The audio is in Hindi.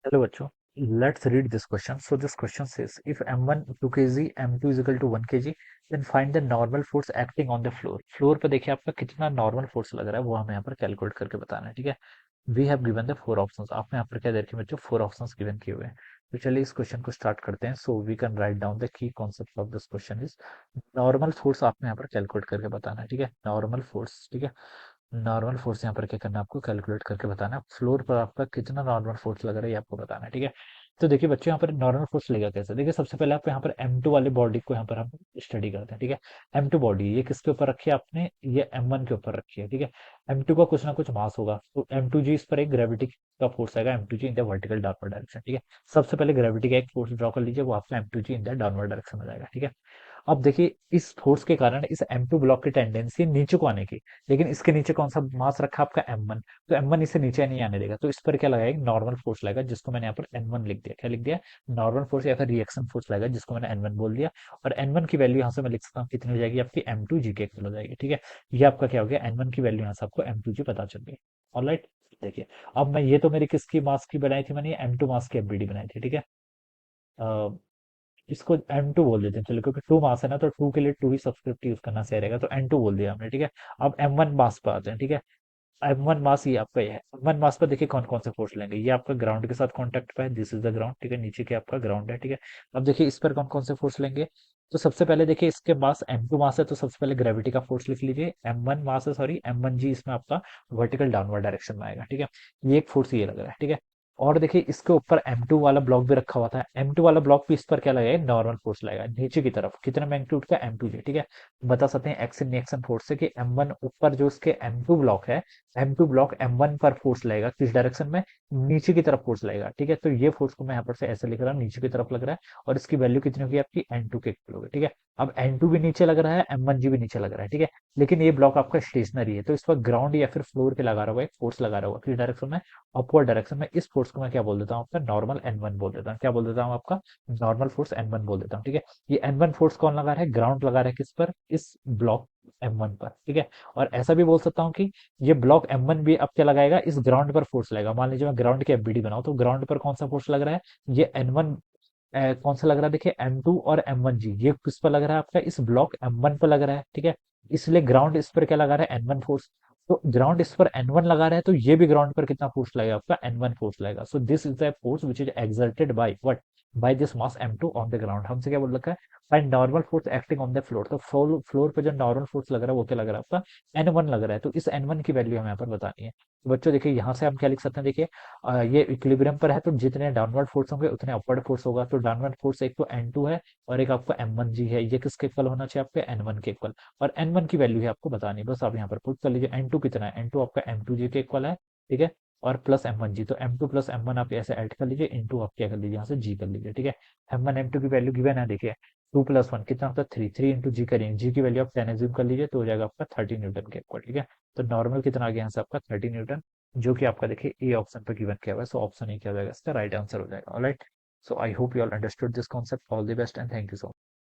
Hello बच्चों, let's read this question. So this question says, if m1 2 kg, m2 is equal to 1 kg, then find the normal force acting on the floor. Floor पे देखिए आपका कितना नॉर्मल फोर्स लग रहा है वो हमें यहाँ पर कैलकुलेट करके बताना है, ठीक है। We have given the four options. आपने यहाँ पर क्या दे रखे बच्चों, फोर ऑप्शंस गिवन किए हुए हैं। तो चलिए इस क्वेश्चन को स्टार्ट करते हैं। So we can write down the key concept of this question is normal force. आपने यहाँ पर कैलकुलेट करके बताना है, ठीक है। नॉर्मल फोर्स, ठीक है। नॉर्मल फोर्स यहाँ पर क्या करना है, आपको कैलकुलेट करके बताना है। फ्लोर पर आपका कितना नॉर्मल फोर्स लग रहा है ये आपको बताना है, ठीक है। तो देखिए बच्चों, यहाँ पर नॉर्मल फोर्स लगेगा कैसे। देखिए सबसे पहले आप यहाँ पर M2 वाली बॉडी को यहाँ पर हम स्टडी करते हैं, ठीक है। M2 बॉडी ये किसके ऊपर रखी है आपने, ये M1 के ऊपर रखी है, ठीक है। M2 का कुछ ना कुछ मास होगा, तो M2G इस पर एक ग्रेविटी का फोर्स आएगा, M2G in the vertical downward direction, ठीक है। सबसे पहले ग्रेविटी का एक फोर्स ड्रॉ कर लीजिए, वो आपका M2G in the downward direction में जाएगा, ठीक है। अब देखिए इस फोर्स के कारण इस M2 ब्लॉक की टेंडेंसी नीचे को आने की, लेकिन इसके नीचे कौन सा मास रखा आपका M1, तो M1 इसे नीचे नहीं आने देगा, तो इस पर क्या लगाएगा, नॉर्मल फोर्स लगेगा, जिसको मैंने यहाँ पर N1 लिख दिया। क्या लिख दिया, नॉर्मल फोर्स या फिर रिएक्शन फोर्स लगेगा, जिसको मैंने N1 बोल दिया। और N1 की वैल्यू यहाँ से मैं लिख सकता हूँ कितनी हो जाएगी आपकी, M2G के इक्वल हो जाएगी, ठीक है। ये आपका क्या हो गया, N1 की वैल्यू यहाँ से आपको M2G पता चल गई। ऑलराइट, देखिए अब मैं ये तो मेरी किसकी मास की बनाई थी, मैंने ये M2 मास की एफबीडी बनाई थी, ठीक है। इसको M2 बोल देते हैं चलो, क्योंकि 2 मास है ना, तो 2 के लिए 2 ही सब्सक्रिप्ट यूज करना सही रहेगा, तो N2 बोल दिया हमने, ठीक है। अब M1 मास पर आते हैं, ठीक है। M1 मास ये आपका ये है। M1 मास पर देखिए कौन कौन से फोर्स लेंगे, ये आपका ग्राउंड के साथ कांटेक्ट पे है, दिस इज द ग्राउंड, ठीक है। नीचे के आपका ग्राउंड है, ठीक है। अब देखिए इस पर कौन कौन से फोर्स लेंगे, तो सबसे पहले देखिए इसके पास M2 मास है, तो सबसे पहले ग्रेविटी का फोर्स लिख लीजिए। M1 मास है, सॉरी M1G इसमें आपका वर्टिकल डाउनवर्ड डायरेक्शन में आएगा, ठीक है। ये एक फोर्स ये लग रहा है, ठीक है। और देखिए इसके ऊपर M2 वाला ब्लॉक भी रखा हुआ था, M2 वाला ब्लॉक भी इस पर क्या लगेगा, नॉर्मल फोर्स लगेगा नीचे की तरफ, कितना मैग्नीट्यूड का, M2G, ठीक है। बता सकते हैं एक्शन रिएक्शन फोर्स से कि M1 ऊपर जो इसके M2 ब्लॉक है, M2 ब्लॉक M1 पर फोर्स लगेगा किस डायरेक्शन में, नीचे की तरफ फोर्स लगेगा, ठीक है। तो ये फोर्स को मैं यहाँ पर से ऐसे लिख रहा हूँ, नीचे की तरफ लग रहा है, और इसकी वैल्यू कितनी होगी आपकी, N2 के इक्वल होगी, ठीक है। अब N2 भी नीचे लग रहा है, M1G भी नीचे लग रहा है, ठीक है। लेकिन ये ब्लॉक आपका स्टेशनरी है, तो इस पर ग्राउंड या फिर फ्लोर पे लगा रहा होगा एक फोर्स लगा रहा होगा, किस डायरेक्शन में, अपवर्ड डायरेक्शन में। इस फोर्स को मैं क्या बोल देता हूँ आपका, नॉर्मल N1 बोल देता हूँ। क्या बोल देता हूँ आपका, नॉर्मल फोर्स N1 बोल देता हूँ, ठीक है। ये N1 फोर्स कौन लगा रहा है, ग्राउंड लगा रहा है किस पर, इस ब्लॉक M1 पर, ठीक है। और ऐसा भी बोल सकता हूँ कि ये ब्लॉक M1 भी अब क्या लगाएगा, इस ग्राउंड पर फोर्स लगाएगा। मान लीजिए मैं ग्राउंड की एफबीडी बनाऊं, तो ग्राउंड पर कौन सा फोर्स लग रहा है, ये N1, कौन सा लग रहा है, देखिए M2 और M1G ये किस पर लग रहा है आपका, इस ब्लॉक M1 पर लग रहा है, ठीक है। इसलिए ग्राउंड इस पर क्या लगा रहा है, N1 फोर्स। तो ग्राउंड इस पर N1 लगा रहा है, तो ये भी ग्राउंड पर कितना फोर्स लगेगा आपका, N1 फोर्स लगेगा। So this is the force which is exerted by what, by this mass M2 on the ground. हमसे क्या बोल रखा है, find normal force acting on the floor. तो फ्लोर फ्लोर पे जो नॉर्मल फोर्स लग रहा है वो क्या लग रहा है आपका, N1 लग रहा है, तो इस N1 की वैल्यू हमें यहाँ पर बतानी है। तो बच्चों देखिए यहाँ से हम क्या लिख सकते हैं, देखिए ये इक्विलिब्रियम पर है, तो जितने डाउनवर्ड फोर्स होंगे उतने अपवर्ड फोर्स होगा। तो डाउनवर्ड फोर्स एक तो N2 है, और एक आपका M1G है, ये किसके इक्वल होना चाहिए आपके, N1 के इक्वल। और N1 की वैल्यू है आपको बतानी है, बस आप यहाँ पर पुट कर लीजिए। N2 कितना है, N2 आपका M2G के इक्वल है, ठीक है। और प्लस M1G, तो M2 प्लस M1 आप ऐसे ऐड कर लीजिए, इंटू आप क्या कर लीजिए यहाँ से G कर लीजिए, ठीक है। M1 M2 की वैल्यू गिवन है, देखिए 2 प्लस 1 कितना होता है 3, 3 इंटू जी करेंगे, जी की वैल्यू आप 10 एज्यूम कर लीजिए, तो हो जाएगा आपका 30 न्यूटन के इक्वल, ठीक है। तो नॉर्मल कितना आ गया यहाँ से आपका 30 न्यूटन, जो कि आपका देखिए ए ऑप्शन पे गिवन किया हुआ है। सो ऑप्शन ए क्या हो जाएगा, इसका राइट आंसर हो जाएगा। Alright, so I hope you all understood this concept. All the best and thank you so much.